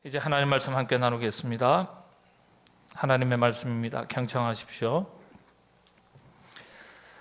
이제 하나님 말씀 함께 나누겠습니다. 하나님의 말씀입니다. 경청하십시오.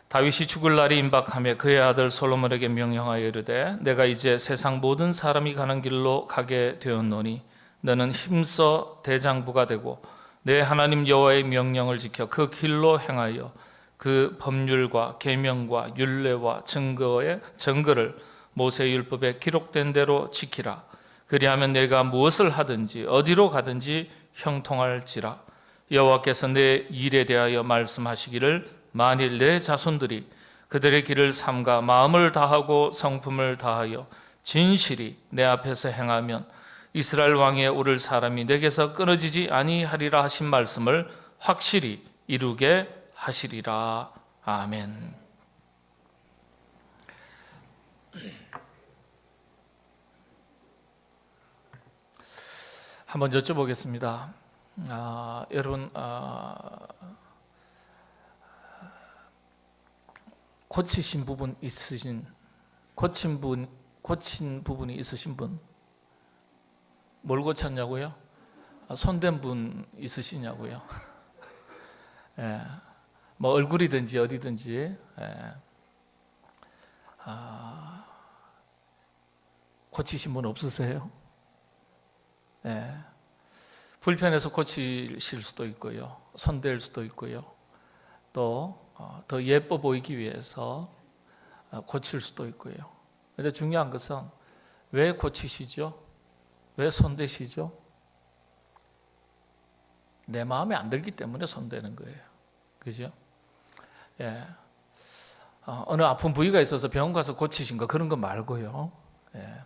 다윗이 죽을 날이 임박하며 그의 아들 솔로몬에게 명령하여 이르되 내가 이제 세상 모든 사람이 가는 길로 가게 되었노니 너는 힘써 대장부가 되고 내 하나님 여호와의 명령을 지켜 그 길로 행하여 그 법률과 계명과 율례와 증거를 모세의 율법에 기록된 대로 지키라. 그리하면 내가 무엇을 하든지 어디로 가든지 형통할지라. 여호와께서 내 일에 대하여 말씀하시기를 만일 내 자손들이 그들의 길을 삼가 마음을 다하고 성품을 다하여 진실이 내 앞에서 행하면 이스라엘 왕에 오를 사람이 내게서 끊어지지 아니하리라 하신 말씀을 확실히 이루게 하시리라. 아멘. 한번 여쭤보겠습니다. 여러분, 고친 부분이 있으신 분? 뭘 고쳤냐고요? 손댄 분 있으시냐고요? 예, 뭐 얼굴이든지 어디든지 고치신 분 없으세요? 예, 불편해서 고치실 수도 있고요, 손댈 수도 있고요, 또 더 예뻐 보이기 위해서 고칠 수도 있고요. 그런데 중요한 것은 왜 고치시죠? 왜 손대시죠? 내 마음에 안 들기 때문에 손대는 거예요. 그죠? 예. 어느 아픈 부위가 있어서 병원 가서 고치신 거 그런 거 말고요. 예.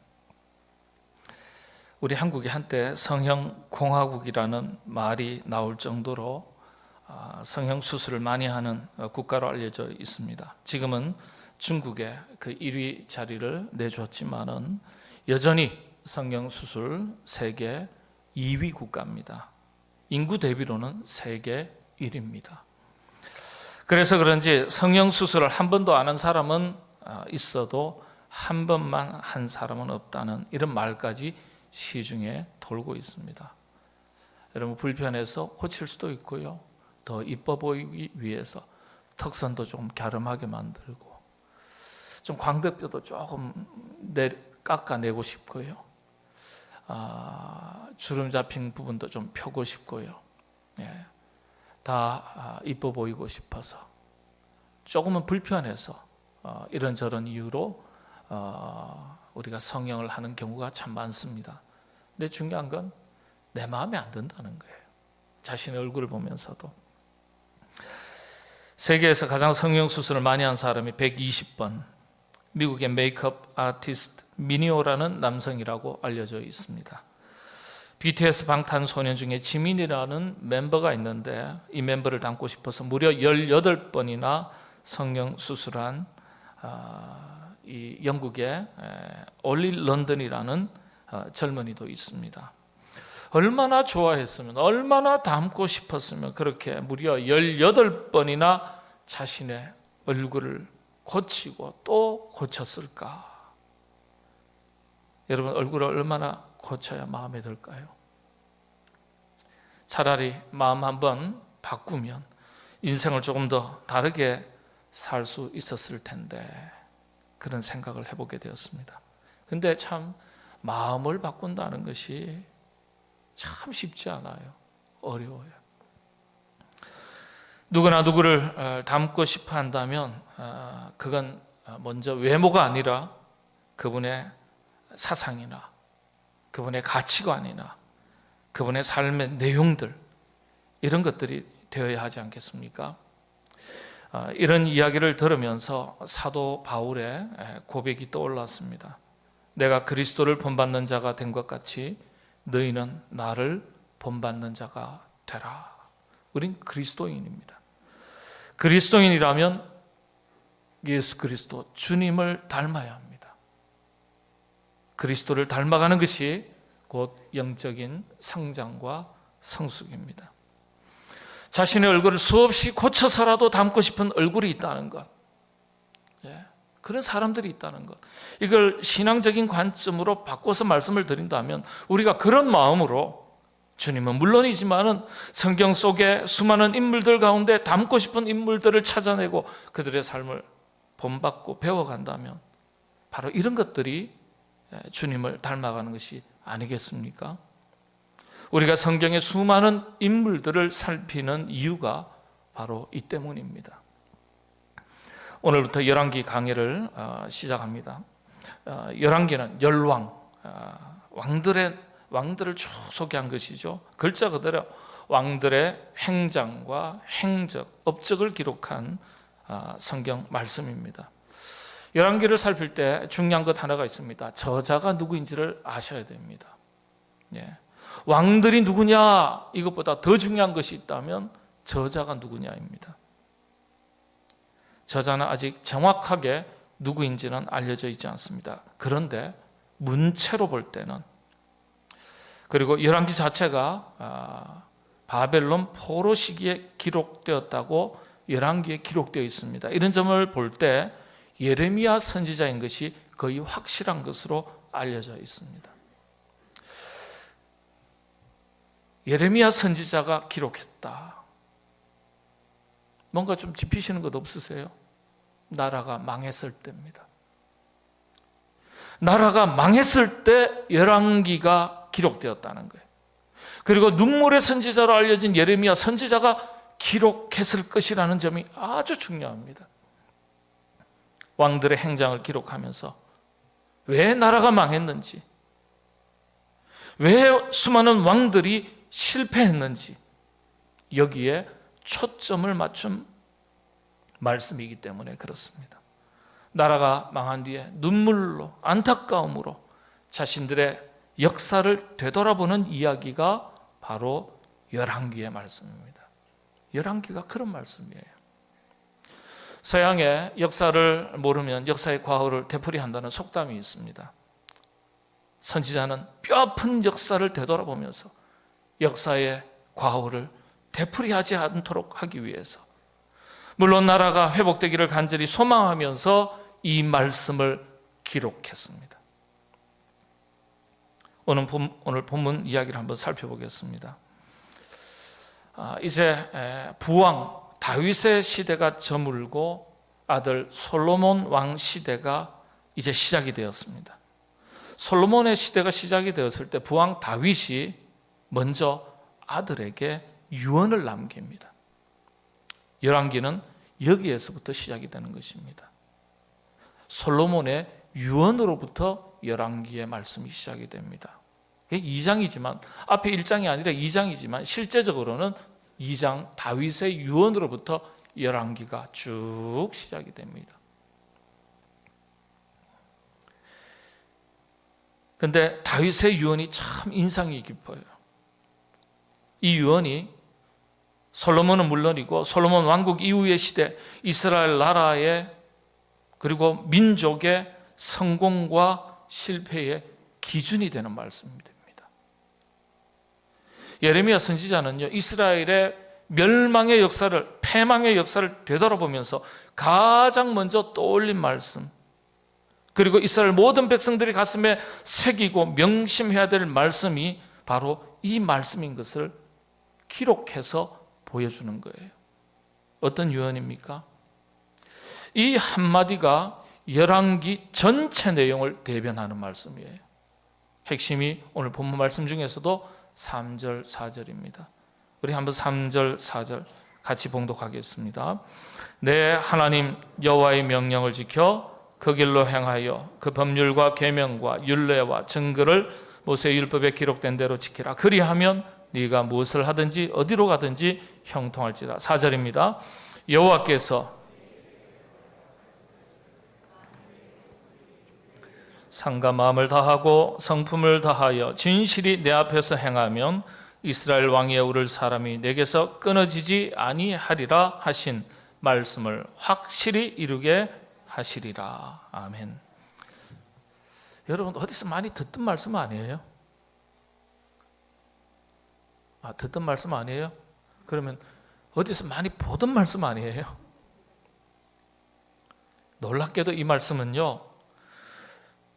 우리 한국이 한때 성형공화국이라는 말이 나올 정도로 성형 수술을 많이 하는 국가로 알려져 있습니다. 지금은 중국에 그 1위 자리를 내줬지만은 여전히 성형 수술 세계 2위 국가입니다. 인구 대비로는 세계 1위입니다. 그래서 그런지 성형 수술을 한 번도 안 한 사람은 있어도 한 번만 한 사람은 없다는 이런 말까지 시중에 돌고 있습니다. 여러분, 불편해서 고칠 수도 있고요, 더 이뻐 보이기 위해서 턱선도 좀 갸름하게 만들고 좀 광대뼈도 조금 깎아내고 싶고요, 주름 잡힌 부분도 좀 펴고 싶고요, 예, 다 이뻐 보이고 싶어서 조금은 불편해서 이런저런 이유로 우리가 성형을 하는 경우가 참 많습니다. 근데 중요한 건 내 마음에 안 든다는 거예요. 자신의 얼굴을 보면서도. 세계에서 가장 성형 수술을 많이 한 사람이 120번, 미국의 메이크업 아티스트 미니오라는 남성이라고 알려져 있습니다. BTS 방탄소년 중에 지민이라는 멤버가 있는데 이 멤버를 닮고 싶어서 무려 18번이나 성형 수술한 이 영국의 올리 런던이라는 젊은이도 있습니다. 얼마나 좋아했으면, 얼마나 닮고 싶었으면 그렇게 무려 18번이나 자신의 얼굴을 고치고 또 고쳤을까? 여러분, 얼굴을 얼마나 고쳐야 마음에 들까요? 차라리 마음 한번 바꾸면 인생을 조금 더 다르게 살 수 있었을 텐데, 그런 생각을 해보게 되었습니다. 근데 참 마음을 바꾼다는 것이 참 쉽지 않아요. 어려워요. 누구나 누구를 닮고 싶어 한다면 그건 먼저 외모가 아니라 그분의 사상이나 그분의 가치관이나 그분의 삶의 내용들, 이런 것들이 되어야 하지 않겠습니까? 이런 이야기를 들으면서 사도 바울의 고백이 떠올랐습니다. 내가 그리스도를 본받는 자가 된 것 같이 너희는 나를 본받는 자가 되라. 우린 그리스도인입니다. 그리스도인이라면 예수 그리스도 주님을 닮아야 합니다. 그리스도를 닮아가는 것이 곧 영적인 성장과 성숙입니다. 자신의 얼굴을 수없이 고쳐서라도 닮고 싶은 얼굴이 있다는 것, 그런 사람들이 있다는 것. 이걸 신앙적인 관점으로 바꿔서 말씀을 드린다면 우리가 그런 마음으로 주님은 물론이지만은 성경 속에 수많은 인물들 가운데 닮고 싶은 인물들을 찾아내고 그들의 삶을 본받고 배워간다면 바로 이런 것들이 주님을 닮아가는 것이 아니겠습니까? 우리가 성경의 수많은 인물들을 살피는 이유가 바로 이 때문입니다. 오늘부터 열왕기 강해를 시작합니다. 열왕기는 열왕, 왕들을 쭉 소개한 것이죠. 글자 그대로 왕들의 행장과 행적, 업적을 기록한 성경 말씀입니다. 열왕기를 살필 때 중요한 것 하나가 있습니다. 저자가 누구인지를 아셔야 됩니다. 왕들이 누구냐, 이것보다 더 중요한 것이 있다면 저자가 누구냐입니다. 저자는 아직 정확하게 누구인지는 알려져 있지 않습니다. 그런데 문체로 볼 때는, 그리고 열왕기 자체가 바벨론 포로 시기에 기록되었다고 열왕기에 기록되어 있습니다. 이런 점을 볼 때 예레미야 선지자인 것이 거의 확실한 것으로 알려져 있습니다. 예레미야 선지자가 기록했다. 뭔가 좀 짚히시는 것 없으세요? 나라가 망했을 때입니다. 나라가 망했을 때 열왕기가 기록되었다는 거예요. 그리고 눈물의 선지자로 알려진 예레미야 선지자가 기록했을 것이라는 점이 아주 중요합니다. 왕들의 행장을 기록하면서 왜 나라가 망했는지, 왜 수많은 왕들이 실패했는지 여기에 초점을 맞춘 말씀이기 때문에 그렇습니다. 나라가 망한 뒤에 눈물로, 안타까움으로 자신들의 역사를 되돌아보는 이야기가 바로 열왕기의 말씀입니다. 열왕기가 그런 말씀이에요. 서양의 역사를 모르면 역사의 과거를 되풀이한다는 속담이 있습니다. 선지자는 뼈아픈 역사를 되돌아보면서 역사의 과거를 되풀이하지 않도록 하기 위해서, 물론 나라가 회복되기를 간절히 소망하면서 이 말씀을 기록했습니다. 오늘 본문 이야기를 한번 살펴보겠습니다. 이제 부왕 다윗의 시대가 저물고 아들 솔로몬 왕 시대가 이제 시작이 되었습니다. 솔로몬의 시대가 시작이 되었을 때 부왕 다윗이 먼저 아들에게 유언을 남깁니다. 열왕기는 여기에서부터 시작이 되는 것입니다. 솔로몬의 유언으로부터 열왕기의 말씀이 시작이 됩니다. 2장이지만 앞에 1장이 아니라 2장이지만 실제적으로는 2장 다윗의 유언으로부터 열왕기가 쭉 시작이 됩니다. 그런데 다윗의 유언이 참 인상이 깊어요. 이 유언이 솔로몬은 물론이고 솔로몬 왕국 이후의 시대 이스라엘 나라의 그리고 민족의 성공과 실패의 기준이 되는 말씀입니다. 예레미야 선지자는요, 이스라엘의 멸망의 역사를, 패망의 역사를 되돌아보면서 가장 먼저 떠올린 말씀, 그리고 이스라엘 모든 백성들이 가슴에 새기고 명심해야 될 말씀이 바로 이 말씀인 것을 기록해서 보여주는 거예요. 어떤 유언입니까? 이 한마디가 열왕기 전체 내용을 대변하는 말씀이에요. 핵심이 오늘 본문 말씀 중에서도 3절, 4절입니다. 우리 한번 3절, 4절 같이 봉독하겠습니다. 내 하나님 여호와의 명령을 지켜 그 길로 행하여 그 법률과 계명과 율례와 증거를 모세의 율법에 기록된 대로 지키라. 그리하면 네가 무엇을 하든지 어디로 가든지 형통할지라. 4절입니다. 여호와께서 상과 마음을 다하고 성품을 다하여 진실이 내 앞에서 행하면 이스라엘 왕위에 오를 사람이 내게서 끊어지지 아니하리라 하신 말씀을 확실히 이루게 하시리라. 아멘. 여러분 어디서 많이 듣던 말씀 아니에요? 듣던 말씀 아니에요? 그러면 어디서 많이 보던 말씀 아니에요? 놀랍게도 이 말씀은요,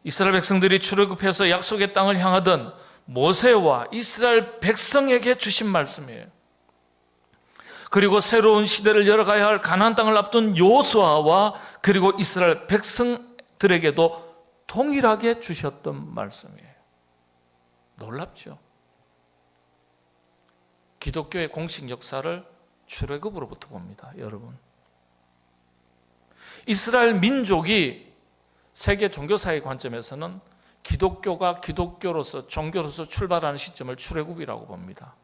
이스라엘 백성들이 출애굽해서 약속의 땅을 향하던 모세와 이스라엘 백성에게 주신 말씀이에요. 그리고 새로운 시대를 열어가야 할 가나안 땅을 앞둔 여호수아와 그리고 이스라엘 백성들에게도 동일하게 주셨던 말씀이에요. 놀랍죠? 기독교의 공식 역사를 출애굽으로부터 봅니다, 여러분. 이스라엘 민족이 세계 종교사의 관점에서는 기독교가 기독교로서 종교로서 출발하는 시점을 출애굽이라고 봅니다.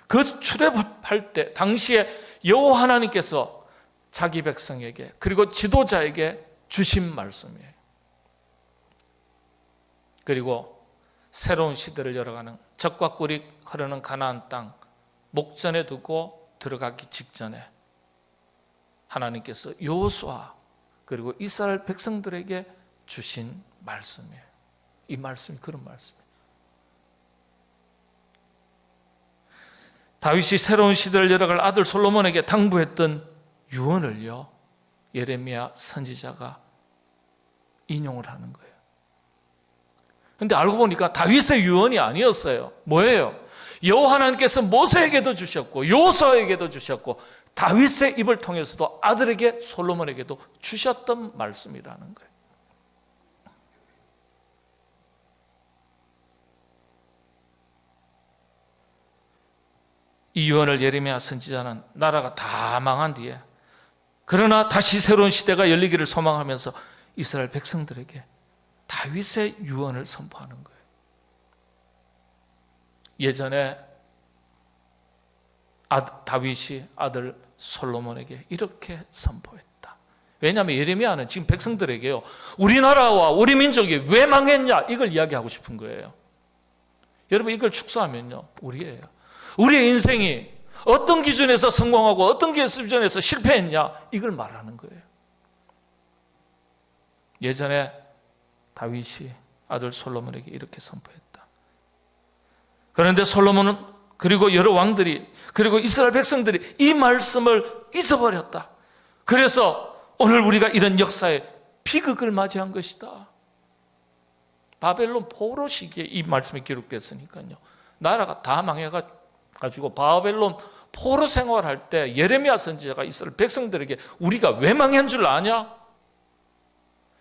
그 출애굽할 때 당시에 여호와 하나님께서 자기 백성에게 그리고 지도자에게 주신 말씀이에요. 그리고 새로운 시대를 열어가는 젖과 꿀이 흐르는 가나안 땅 목전에 두고 들어가기 직전에 하나님께서 여호수아 그리고 이스라엘 백성들에게 주신 말씀이에요. 이 말씀이 그런 말씀이에요. 다윗이 새로운 시대를 열어갈 아들 솔로몬에게 당부했던 유언을요, 예레미야 선지자가 인용을 하는 거예요. 그런데 알고 보니까 다윗의 유언이 아니었어요. 뭐예요? 여호와 하나님께서 모세에게도 주셨고 여호수아에게도 주셨고 다윗의 입을 통해서도 아들에게 솔로몬에게도 주셨던 말씀이라는 거예요. 이 유언을 예레미야 선지자는 나라가 다 망한 뒤에 그러나 다시 새로운 시대가 열리기를 소망하면서 이스라엘 백성들에게 다윗의 유언을 선포하는 거예요. 예전에 다윗이 아들 솔로몬에게 이렇게 선포했다. 왜냐하면 예레미야는 지금 백성들에게요, 우리나라와 우리 민족이 왜 망했냐 이걸 이야기하고 싶은 거예요. 여러분, 이걸 축소하면요, 우리의 인생이 어떤 기준에서 성공하고 어떤 기준에서 실패했냐 이걸 말하는 거예요. 예전에 다윗이 아들 솔로몬에게 이렇게 선포했다. 그런데 솔로몬은 그리고 여러 왕들이 그리고 이스라엘 백성들이 이 말씀을 잊어버렸다. 그래서 오늘 우리가 이런 역사의 비극을 맞이한 것이다. 바벨론 포로 시기에 이 말씀이 기록됐으니까요, 나라가 다 망해가지고 바벨론 포로 생활할 때 예레미야 선지자가 이스라엘 백성들에게 우리가 왜 망한 줄 아냐?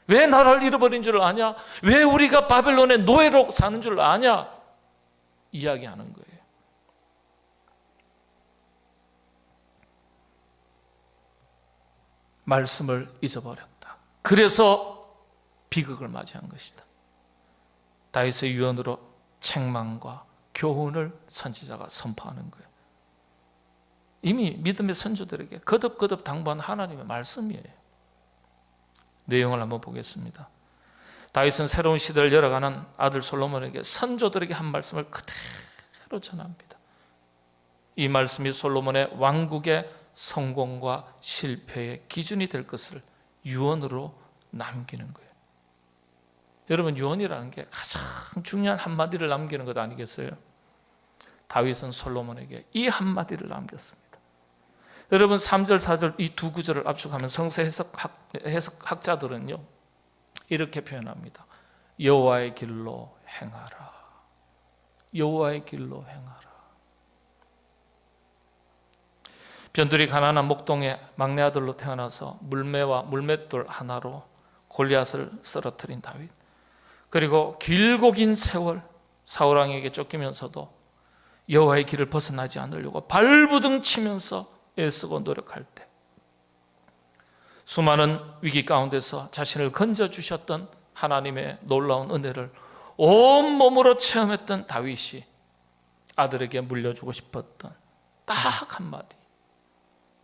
왜 나라를 잃어버린 줄 아냐? 왜 우리가 바벨론의 노예로 사는 줄 아냐? 이야기하는 거예요. 말씀을 잊어버렸다. 그래서 비극을 맞이한 것이다. 다윗의 유언으로 책망과 교훈을 선지자가 선포하는 거예요. 이미 믿음의 선조들에게 거듭거듭 당부한 하나님의 말씀이에요. 내용을 한번 보겠습니다. 다윗은 새로운 시대를 열어가는 아들 솔로몬에게 선조들에게 한 말씀을 그대로 전합니다. 이 말씀이 솔로몬의 왕국의 성공과 실패의 기준이 될 것을 유언으로 남기는 거예요. 여러분, 유언이라는 게 가장 중요한 한마디를 남기는 것 아니겠어요? 다윗은 솔로몬에게 이 한마디를 남겼습니다. 여러분, 3절, 4절 이 두 구절을 압축하면 성서 해석학자들은요, 이렇게 표현합니다. 여호와의 길로 행하라. 여호와의 길로 행하라. 변두리 가난한 목동의 막내 아들로 태어나서 물매와 물맷돌 하나로 골리앗을 쓰러뜨린 다윗, 그리고 길고 긴 세월 사울왕에게 쫓기면서도 여호와의 길을 벗어나지 않으려고 발부둥 치면서 애쓰고 노력할 때 수많은 위기 가운데서 자신을 건져주셨던 하나님의 놀라운 은혜를 온몸으로 체험했던 다윗이 아들에게 물려주고 싶었던 딱 한마디,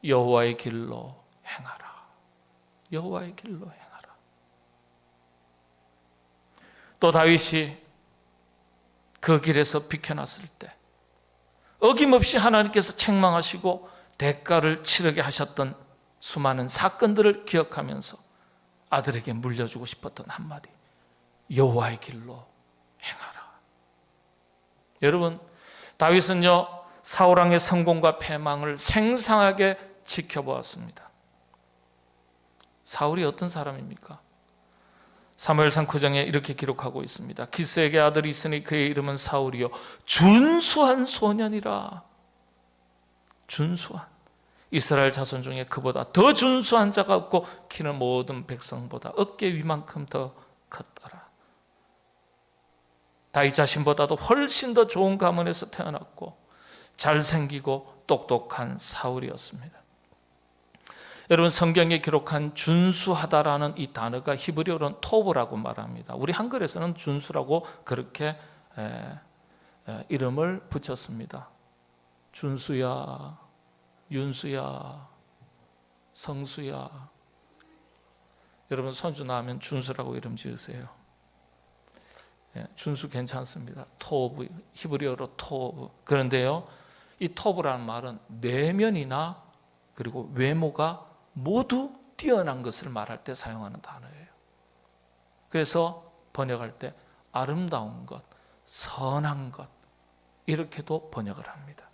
여호와의 길로 행하라. 여호와의 길로 행하라. 또 다윗이 그 길에서 비켜났을 때 어김없이 하나님께서 책망하시고 대가를 치르게 하셨던 수많은 사건들을 기억하면서 아들에게 물려주고 싶었던 한마디, 여호와의 길로 행하라. 여러분, 다윗은요, 사울왕의 성공과 패망을 생생하게 지켜보았습니다. 사울이 어떤 사람입니까? 사무엘상 9장에 이렇게 기록하고 있습니다. 기스에게 아들이 있으니 그의 이름은 사울이요 준수한 소년이라. 준수한, 이스라엘 자손 중에 그보다 더 준수한 자가 없고 키는 모든 백성보다 어깨 위만큼 더 컸더라. 다윗 자신보다도 훨씬 더 좋은 가문에서 태어났고 잘생기고 똑똑한 사울이었습니다. 여러분, 성경에 기록한 준수하다라는 이 단어가 히브리어로는 토브라고 말합니다. 우리 한글에서는 준수라고 그렇게 이름을 붙였습니다. 준수야, 윤수야, 성수야. 여러분, 손주 낳으면 준수라고 이름 지으세요. 준수 괜찮습니다. 토브, 히브리어로 토브. 그런데요, 이 토브라는 말은 내면이나 그리고 외모가 모두 뛰어난 것을 말할 때 사용하는 단어예요. 그래서 번역할 때 아름다운 것, 선한 것, 이렇게도 번역을 합니다.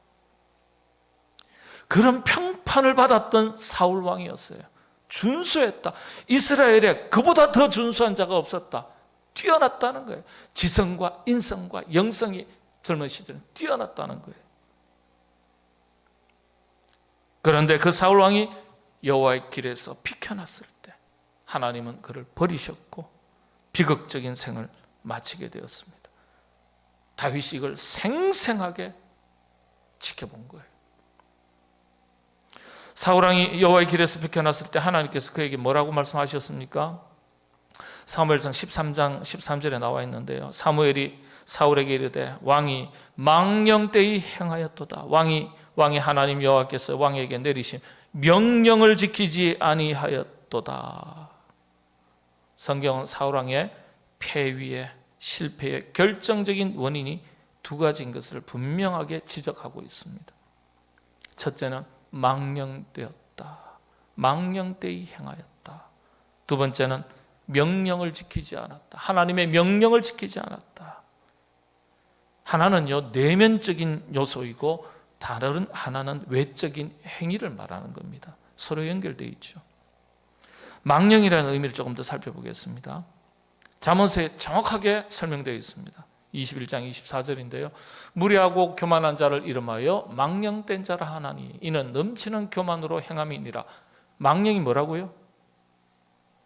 그런 평판을 받았던 사울 왕이었어요. 준수했다. 이스라엘에 그보다 더 준수한 자가 없었다. 뛰어났다는 거예요. 지성과 인성과 영성이 젊은 시절에 뛰어났다는 거예요. 그런데 그 사울 왕이 여호와의 길에서 비켜났을 때 하나님은 그를 버리셨고 비극적인 생을 마치게 되었습니다. 다윗이 이걸 생생하게 지켜본 거예요. 사울 왕이 여호와의 길에서 비켜났을 때 하나님께서 그에게 뭐라고 말씀하셨습니까? 사무엘상 13장 13절에 나와 있는데요. 사무엘이 사울에게 이르되 왕이 망령되이 행하였도다. 왕이 하나님 여호와께서 왕에게 내리신 명령을 지키지 아니하였도다. 성경은 사울 왕의 패위의 실패의 결정적인 원인이 두 가지인 것을 분명하게 지적하고 있습니다. 첫째는 망령되었다. 망령되이 행하였다. 두 번째는 명령을 지키지 않았다. 하나님의 명령을 지키지 않았다. 하나는요, 내면적인 요소이고 다른 하나는 외적인 행위를 말하는 겁니다. 서로 연결되어 있죠. 망령이라는 의미를 조금 더 살펴보겠습니다. 잠언서에 정확하게 설명되어 있습니다. 21장 24절인데요. 무례하고 교만한 자를 이름하여 망령된 자라 하나니 이는 넘치는 교만으로 행함이니라. 망령이 뭐라고요?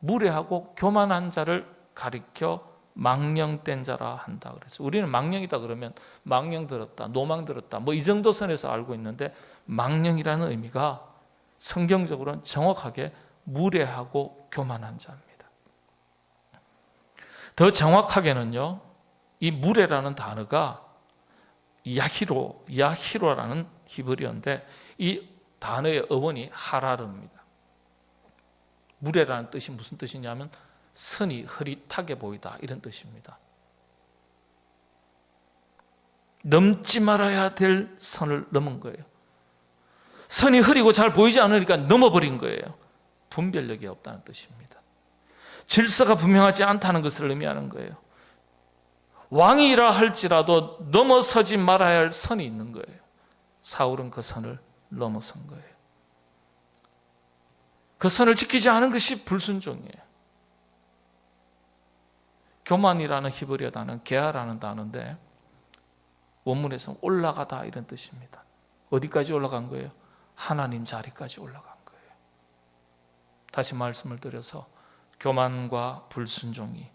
무례하고 교만한 자를 가리켜 망령된 자라 한다. 그래서 우리는 망령이다 그러면 망령 들었다, 노망 들었다, 뭐 이 정도 선에서 알고 있는데 망령이라는 의미가 성경적으로는 정확하게 무례하고 교만한 자입니다. 더 정확하게는요, 이 무례라는 단어가 야히로라는 히브리어인데 이 단어의 어원이 하라르입니다. 무례라는 뜻이 무슨 뜻이냐면 선이 흐릿하게 보이다, 이런 뜻입니다. 넘지 말아야 될 선을 넘은 거예요. 선이 흐리고 잘 보이지 않으니까 넘어버린 거예요. 분별력이 없다는 뜻입니다. 질서가 분명하지 않다는 것을 의미하는 거예요. 왕이라 할지라도 넘어서지 말아야 할 선이 있는 거예요. 사울은 그 선을 넘어선 거예요. 그 선을 지키지 않은 것이 불순종이에요. 교만이라는 히브리어 단어는 게하라는 단어인데 원문에서는 올라가다 이런 뜻입니다. 어디까지 올라간 거예요? 하나님 자리까지 올라간 거예요. 다시 말씀을 드려서 교만과 불순종이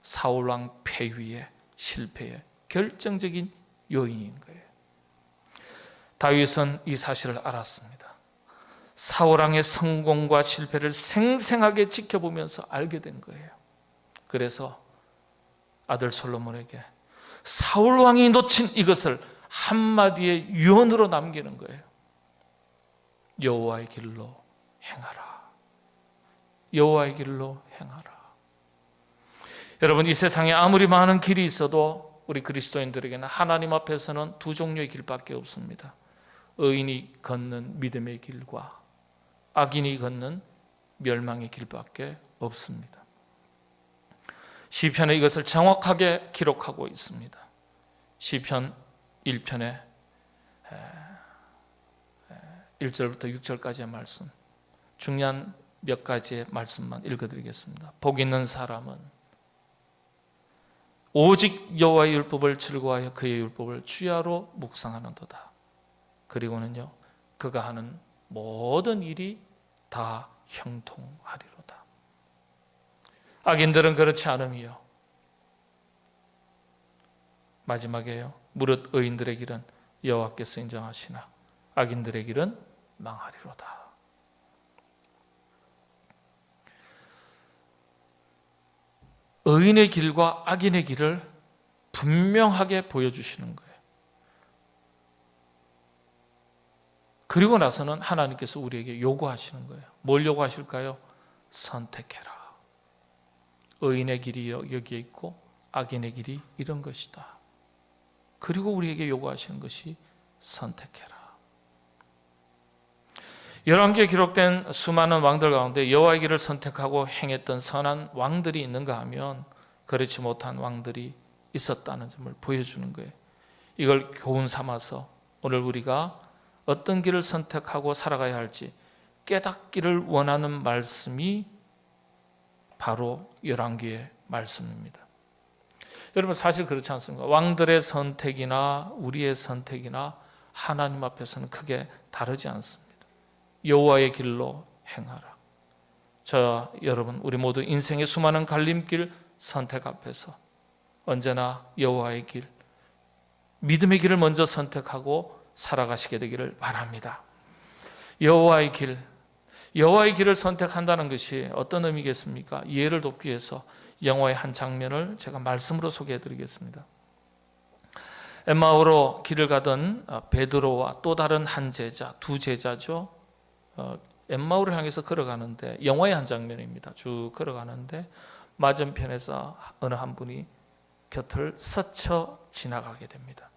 사울왕 패위의 실패의 결정적인 요인인 거예요. 다윗은 이 사실을 알았습니다. 사울왕의 성공과 실패를 생생하게 지켜보면서 알게 된 거예요. 그래서 아들 솔로몬에게 사울왕이 놓친 이것을 한마디의 유언으로 남기는 거예요. 여호와의 길로 행하라. 여호와의 길로 행하라. 여러분, 이 세상에 아무리 많은 길이 있어도 우리 그리스도인들에게는 하나님 앞에서는 두 종류의 길밖에 없습니다. 의인이 걷는 믿음의 길과 악인이 걷는 멸망의 길밖에 없습니다. 시편에 이것을 정확하게 기록하고 있습니다. 시편 1편에 1절부터 6절까지의 말씀, 중요한 몇 가지의 말씀만 읽어드리겠습니다. 복 있는 사람은 오직 여호와의 율법을 즐거워하여 그의 율법을 주야로 묵상하는도다. 그리고는요, 그가 하는 모든 일이 다 형통하리로다. 악인들은 그렇지 않음이요. 마지막에요, 무릇 의인들의 길은 여호와께서 인정하시나 악인들의 길은 망하리로다. 의인의 길과 악인의 길을 분명하게 보여주시는 거예요. 그리고 나서는 하나님께서 우리에게 요구하시는 거예요. 뭘 요구하실까요? 선택해라. 의인의 길이 여기에 있고 악인의 길이 이런 것이다. 그리고 우리에게 요구하시는 것이 선택해라. 열왕기에 기록된 수많은 왕들 가운데 여호와의 길을 선택하고 행했던 선한 왕들이 있는가 하면 그렇지 못한 왕들이 있었다는 점을 보여주는 거예요. 이걸 교훈 삼아서 오늘 우리가 어떤 길을 선택하고 살아가야 할지 깨닫기를 원하는 말씀이 바로 열왕기의 말씀입니다. 여러분, 사실 그렇지 않습니까? 왕들의 선택이나 우리의 선택이나 하나님 앞에서는 크게 다르지 않습니다. 여호와의 길로 행하라. 여러분, 우리 모두 인생의 수많은 갈림길 선택 앞에서 언제나 여호와의 길, 믿음의 길을 먼저 선택하고 살아가시게 되기를 바랍니다. 여호와의 길을 선택한다는 것이 어떤 의미겠습니까? 이해를 돕기 위해서 영화의 한 장면을 제가 말씀으로 소개해 드리겠습니다. 엠마오로 길을 가던 베드로와 또 다른 한 제자, 두 제자죠. 엠마오를 향해서 걸어가는데, 영화의 한 장면입니다. 쭉 걸어가는데 맞은편에서 어느 한 분이 곁을 스쳐 지나가게 됩니다.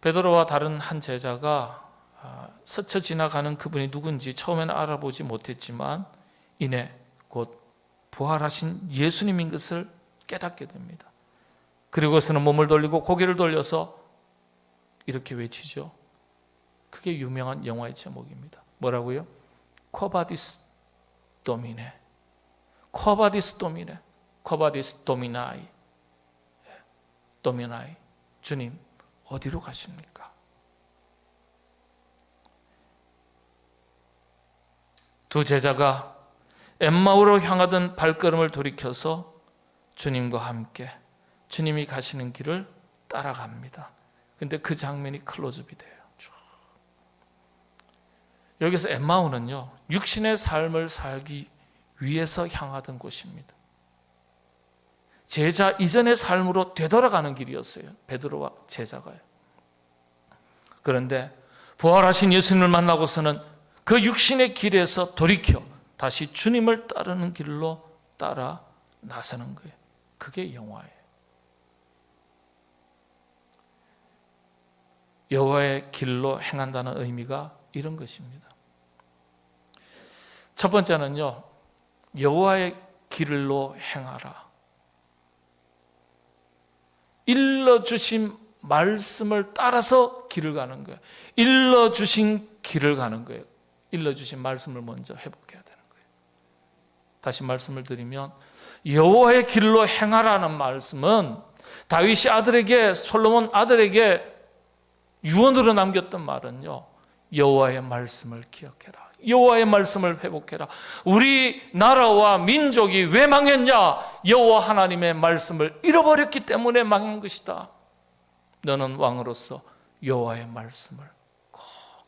베드로와 다른 한 제자가 스쳐 지나가는 그분이 누군지 처음에는 알아보지 못했지만 이내 곧 부활하신 예수님인 것을 깨닫게 됩니다. 그리고서는 몸을 돌리고 고개를 돌려서 이렇게 외치죠. 그게 유명한 영화의 제목입니다. 뭐라고요? 쿼바디스 도미네, 쿼바디스 도미네, 쿼바디스 도미나이, 도미나이. 주님, 어디로 가십니까? 두 제자가 엠마오로 향하던 발걸음을 돌이켜서 주님과 함께 주님이 가시는 길을 따라갑니다. 근데 그 장면이 클로즈업이 돼요. 여기서 엠마오는요, 육신의 삶을 살기 위해서 향하던 곳입니다. 제자 이전의 삶으로 되돌아가는 길이었어요. 베드로와 제자가요. 그런데 부활하신 예수님을 만나고서는 그 육신의 길에서 돌이켜 다시 주님을 따르는 길로 따라 나서는 거예요. 그게 영화예요. 여호와의 길로 행한다는 의미가 이런 것입니다. 첫 번째는요, 여호와의 길로 행하라. 일러주신 말씀을 따라서 길을 가는 거예요. 일러주신 길을 가는 거예요. 일러주신 말씀을 먼저 회복해야 되는 거예요. 다시 말씀을 드리면 여호와의 길로 행하라는 말씀은 다윗이 아들에게, 솔로몬 아들에게 유언으로 남겼던 말은요, 여호와의 말씀을 기억해라. 여호와의 말씀을 회복해라. 우리 나라와 민족이 왜 망했냐? 여호와 하나님의 말씀을 잃어버렸기 때문에 망한 것이다. 너는 왕으로서 여호와의 말씀을 꼭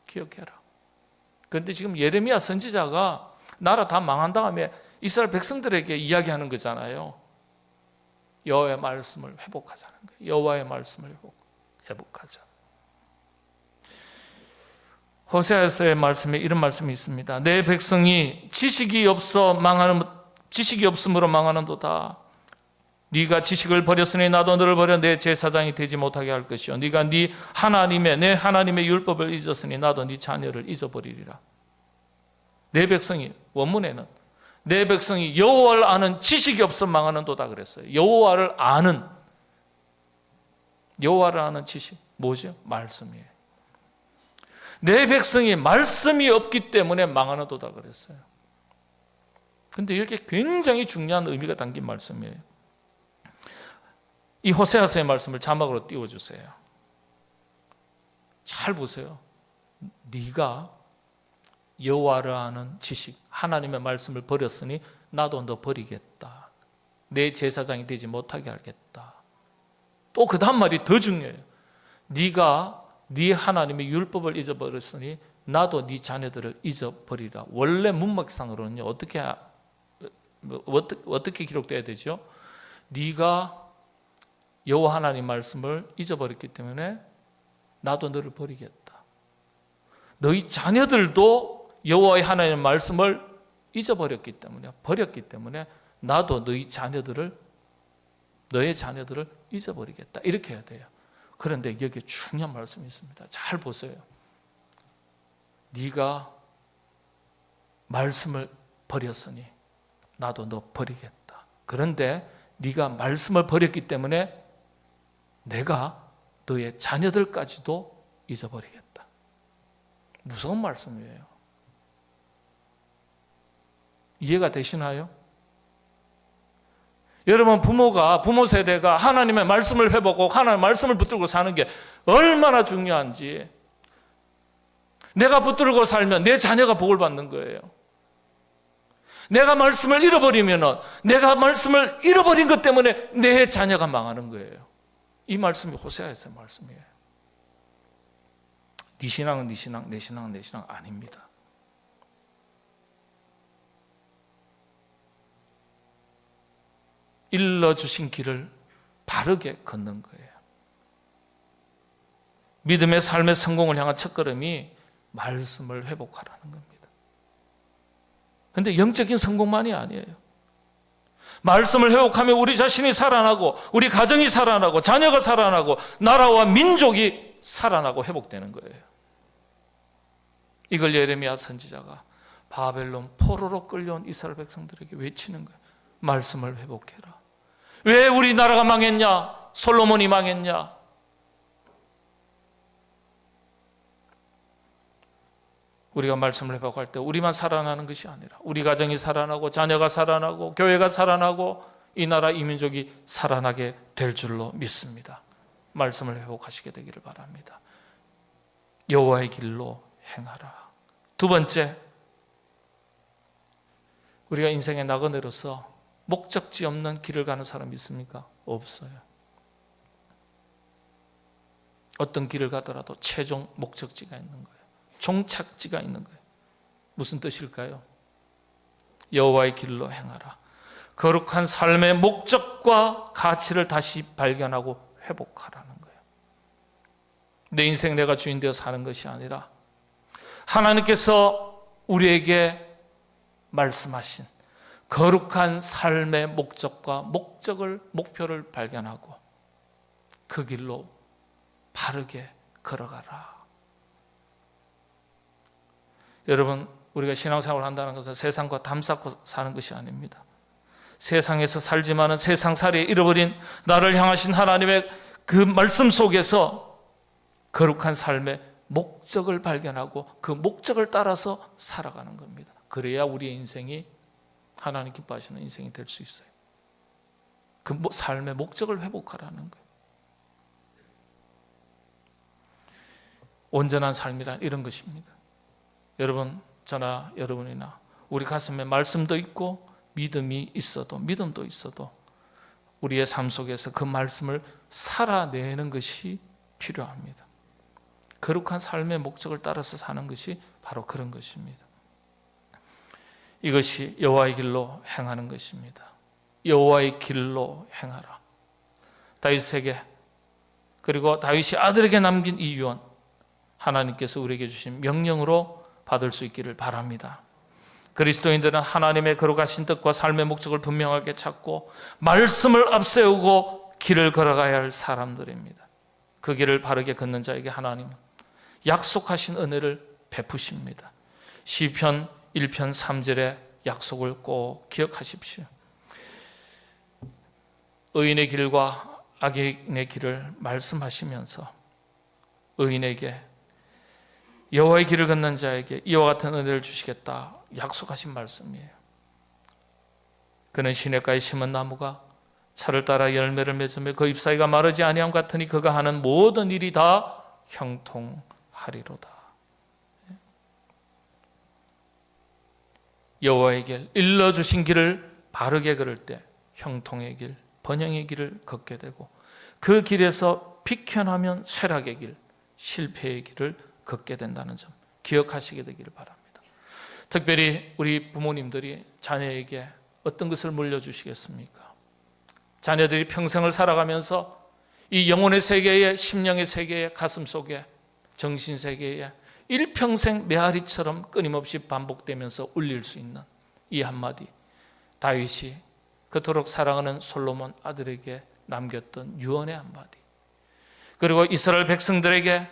기억해라. 그런데 지금 예레미야 선지자가 나라 다 망한 다음에 이스라엘 백성들에게 이야기하는 거잖아요. 여호와의 말씀을 회복하자는 거예요. 여호와의 말씀을 회복하자. 호세아서의 말씀에 이런 말씀이 있습니다. 내 백성이 지식이 없음으로 망하는도다. 네가 지식을 버렸으니 나도 너를 버려 내 제사장이 되지 못하게 할 것이요 네가 내 하나님의 율법을 잊었으니 나도 네 자녀를 잊어버리리라. 내 백성이, 원문에는 내 백성이 여호와를 아는 지식이 없어 망하는도다 그랬어요. 여호와를 아는 지식 뭐죠? 말씀이에요. 내 백성이 말씀이 없기 때문에 망하노도다 그랬어요. 근데 이렇게 굉장히 중요한 의미가 담긴 말씀이에요. 이 호세아서의 말씀을 자막으로 띄워주세요. 잘 보세요. 네가 여호와를 아는 지식, 하나님의 말씀을 버렸으니 나도 너 버리겠다. 내 제사장이 되지 못하게 하겠다. 또 그 다음 말이 더 중요해요. 네가 네 하나님의 율법을 잊어버렸으니 나도 네 자녀들을 잊어버리라. 원래 문맥상으로는요, 어떻게 기록돼야 되죠? 네가 여호와 하나님 말씀을 잊어버렸기 때문에 나도 너를 버리겠다. 너희 자녀들도 여호와의 하나님의 말씀을 잊어버렸기 때문에, 버렸기 때문에 나도 너의 자녀들을 잊어버리겠다. 이렇게 해야 돼요. 그런데 여기에 중요한 말씀이 있습니다. 잘 보세요. 네가 말씀을 버렸으니 나도 너 버리겠다. 그런데 네가 말씀을 버렸기 때문에 내가 너의 자녀들까지도 잊어버리겠다. 무서운 말씀이에요. 이해가 되시나요? 여러분, 부모 세대가 하나님의 말씀을 회복하고 하나님의 말씀을 붙들고 사는 게 얼마나 중요한지, 내가 붙들고 살면 내 자녀가 복을 받는 거예요. 내가 말씀을 잃어버리면 내가 말씀을 잃어버린 것 때문에 내 자녀가 망하는 거예요. 이 말씀이 호세아에서의 말씀이에요. 네 신앙은 네 신앙, 내 신앙은 내 신앙 아닙니다. 일러주신 길을 바르게 걷는 거예요. 믿음의 삶의 성공을 향한 첫걸음이 말씀을 회복하라는 겁니다. 그런데 영적인 성공만이 아니에요. 말씀을 회복하면 우리 자신이 살아나고, 우리 가정이 살아나고, 자녀가 살아나고, 나라와 민족이 살아나고 회복되는 거예요. 이걸 예레미야 선지자가 바벨론 포로로 끌려온 이스라엘 백성들에게 외치는 거예요. 말씀을 회복해라. 왜 우리나라가 망했냐? 솔로몬이 망했냐? 우리가 말씀을 회복할 때 우리만 살아나는 것이 아니라 우리 가정이 살아나고, 자녀가 살아나고, 교회가 살아나고, 이 나라 이 민족이 살아나게 될 줄로 믿습니다. 말씀을 회복하시게 되기를 바랍니다. 여호와의 길로 행하라. 두 번째, 우리가 인생의 나그네로서 목적지 없는 길을 가는 사람이 있습니까? 없어요. 어떤 길을 가더라도 최종 목적지가 있는 거예요. 종착지가 있는 거예요. 무슨 뜻일까요? 여호와의 길로 행하라. 거룩한 삶의 목적과 가치를 다시 발견하고 회복하라는 거예요. 내 인생 내가 주인 되어 사는 것이 아니라 하나님께서 우리에게 말씀하신 거룩한 삶의 목적과 목표를 발견하고 그 길로 바르게 걸어가라. 여러분, 우리가 신앙생활을 한다는 것은 세상과 담쌓고 사는 것이 아닙니다. 세상에서 살지만은 세상살이에 잃어버린 나를 향하신 하나님의 그 말씀 속에서 거룩한 삶의 목적을 발견하고 그 목적을 따라서 살아가는 겁니다. 그래야 우리의 인생이 하나님 기뻐하시는 인생이 될 수 있어요. 그 삶의 목적을 회복하라는 거예요. 온전한 삶이란 이런 것입니다. 여러분, 저나 여러분이나 우리 가슴에 말씀도 있고 믿음도 있어도 우리의 삶 속에서 그 말씀을 살아내는 것이 필요합니다. 거룩한 삶의 목적을 따라서 사는 것이 바로 그런 것입니다. 이것이 여호와의 길로 행하는 것입니다. 여호와의 길로 행하라. 다윗에게, 그리고 다윗이 아들에게 남긴 이 유언, 하나님께서 우리에게 주신 명령으로 받을 수 있기를 바랍니다. 그리스도인들은 하나님의 거룩하신 뜻과 삶의 목적을 분명하게 찾고 말씀을 앞세우고 길을 걸어가야 할 사람들입니다. 그 길을 바르게 걷는 자에게 하나님은 약속하신 은혜를 베푸십니다. 시편 1편 3절의 약속을 꼭 기억하십시오. 의인의 길과 악인의 길을 말씀하시면서 의인에게 여호와의 길을 걷는 자에게 이와 같은 은혜를 주시겠다 약속하신 말씀이에요. 그는 시냇가에 심은 나무가 차를 따라 열매를 맺으며 그 잎사귀가 마르지 아니함 같으니 그가 하는 모든 일이 다 형통하리로다. 여호와의 길, 일러주신 길을 바르게 걸을 때 형통의 길, 번영의 길을 걷게 되고, 그 길에서 비켜나면 쇠락의 길, 실패의 길을 걷게 된다는 점 기억하시게 되기를 바랍니다. 특별히 우리 부모님들이 자녀에게 어떤 것을 물려주시겠습니까? 자녀들이 평생을 살아가면서 이 영혼의 세계에, 심령의 세계에, 가슴속에, 정신 세계에 일평생 메아리처럼 끊임없이 반복되면서 울릴 수 있는 이 한마디, 다윗이 그토록 사랑하는 솔로몬 아들에게 남겼던 유언의 한마디, 그리고 이스라엘 백성들에게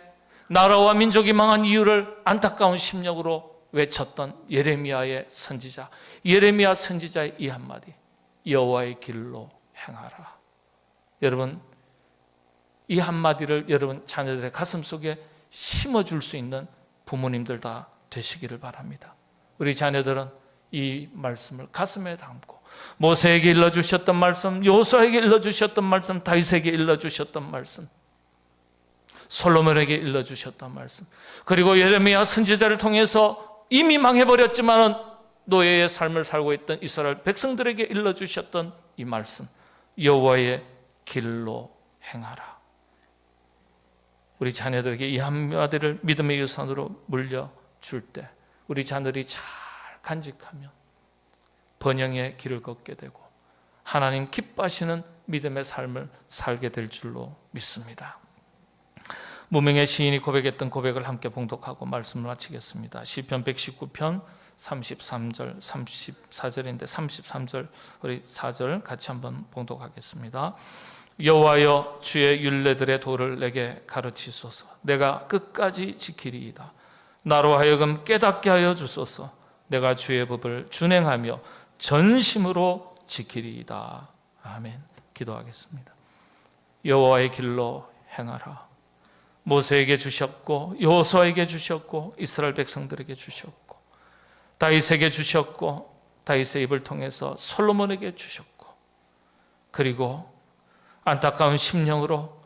나라와 민족이 망한 이유를 안타까운 심령으로 외쳤던 예레미야의 선지자, 예레미야 선지자의 이 한마디, 여호와의 길로 행하라. 여러분, 이 한마디를 여러분 자녀들의 가슴속에 심어줄 수 있는 부모님들 다 되시기를 바랍니다. 우리 자녀들은 이 말씀을 가슴에 담고, 모세에게 일러주셨던 말씀, 여호수아에게 일러주셨던 말씀, 다윗에게 일러주셨던 말씀, 솔로몬에게 일러주셨던 말씀, 그리고 예레미야 선지자를 통해서 이미 망해버렸지만 노예의 삶을 살고 있던 이스라엘 백성들에게 일러주셨던 이 말씀, 여호와의 길로 행하라. 우리 자녀들에게 이 한마디를 믿음의 유산으로 물려줄 때 우리 자녀들이 잘 간직하면 번영의 길을 걷게 되고 하나님 기뻐하시는 믿음의 삶을 살게 될 줄로 믿습니다. 무명의 시인이 고백했던 고백을 함께 봉독하고 말씀을 마치겠습니다. 시편 119편 33절 34절인데 33절 우리 4절 같이 한번 봉독하겠습니다. 여호와여, 주의 율례들의 도를 내게 가르치소서. 내가 끝까지 지키리이다. 나로 하여금 깨닫게 하여 주소서. 내가 주의 법을 준행하며 전심으로 지키리이다. 아멘. 기도하겠습니다. 여호와의 길로 행하라. 모세에게 주셨고, 여호수아에게 주셨고, 이스라엘 백성들에게 주셨고, 다윗에게 주셨고, 다윗의 입을 통해서 솔로몬에게 주셨고, 그리고 안타까운 심령으로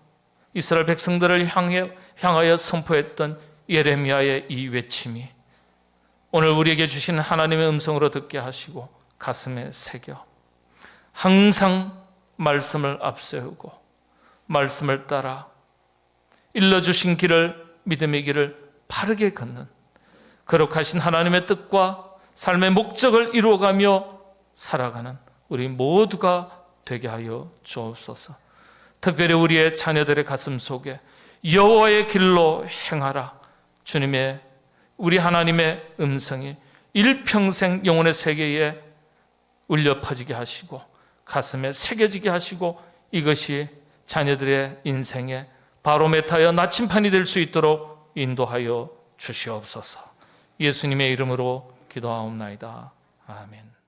이스라엘 백성들을 향하여 선포했던 예레미야의 이 외침이 오늘 우리에게 주시는 하나님의 음성으로 듣게 하시고 가슴에 새겨 항상 말씀을 앞세우고 말씀을 따라 일러주신 길을, 믿음의 길을 바르게 걷는 거룩하신 하나님의 뜻과 삶의 목적을 이루어가며 살아가는 우리 모두가 되게 하여 주옵소서. 특별히 우리의 자녀들의 가슴 속에 여호와의 길로 행하라, 주님의, 우리 하나님의 음성이 일평생 영혼의 세계에 울려 퍼지게 하시고 가슴에 새겨지게 하시고 이것이 자녀들의 인생에 바로메타여 나침판이 될 수 있도록 인도하여 주시옵소서. 예수님의 이름으로 기도하옵나이다. 아멘.